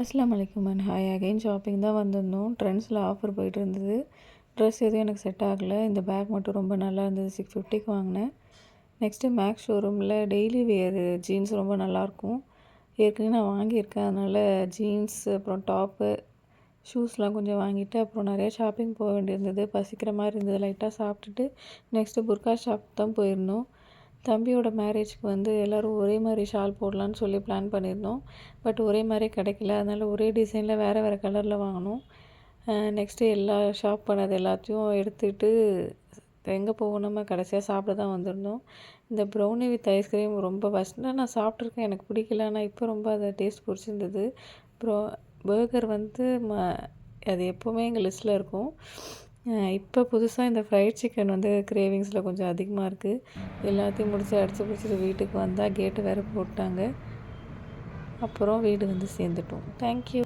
அஸ்ஸலாமு அலைக்கும் and hi again. Shopping தான் வந்திருந்தோம். ட்ரெண்ட்ஸில் ஆஃபர் போயிட்டு இருந்தது. ட்ரெஸ் எதுவும் எனக்கு செட் ஆகலை. இந்த பேக் மட்டும் ரொம்ப நல்லா இருந்தது. 650க்கு வாங்கினேன். நெக்ஸ்ட்டு மேக்ஸ் ஷோரூமில் டெய்லி வேர் ஜீன்ஸ் ரொம்ப நல்லாயிருக்கும். ஏற்கனவே நான் வாங்கியிருக்கேன். அதனால் ஜீன்ஸ் அப்புறம் டாப்பு ஷூஸ்லாம் கொஞ்சம் வாங்கிட்டு அப்புறம் நிறையா ஷாப்பிங் போக வேண்டியிருந்தது. பசிக்கிற மாதிரி இருந்தது. லைட்டாக சாப்பிட்டுட்டு நெக்ஸ்ட்டு புர்கா ஷாப் தான் போயிருந்தோம். தம்பியோட மேரேஜ்க்கு வந்து எல்லோரும் ஒரே மாதிரி ஷால் போடலான்னு சொல்லி பிளான் பண்ணியிருந்தோம். பட் ஒரே மாதிரி கிடைக்கல. அதனால் ஒரே டிசைனில் வேறு வேறு கலரில் வாங்கினோம். நெக்ஸ்ட்டு எல்லா ஷாப் பண்ணது எல்லாத்தையும் எடுத்துகிட்டு எங்கே போவோம், நம்ம கடைசியாக சாப்பிட தான் வந்திருந்தோம். இந்த ப்ரௌனி வித் ஐஸ்கிரீம் ரொம்ப ஃபஸ்ட்டு நான் சாப்பிட்ருக்கேன். எனக்கு பிடிக்கல. ஆனால் இப்போ ரொம்ப அதை டேஸ்ட் பிடிச்சிருந்தது. அப்புறம் பர்கர் வந்து அது எப்போவுமே எங்கள் லிஸ்ட்டில் இருக்கும். இப்போ புதுசாக இந்த ஃப்ரைட் சிக்கன் வந்து கிரேவிங்ஸில் கொஞ்சம் அதிகமாக இருக்குது. எல்லாத்தையும் முடிச்சு அடித்து பிடிச்சிட்டு வீட்டுக்கு வந்தால் கேட்டு வேறு போட்டாங்க. அப்புறம் வீடு வந்து சேர்ந்துட்டோம். தேங்க்யூ.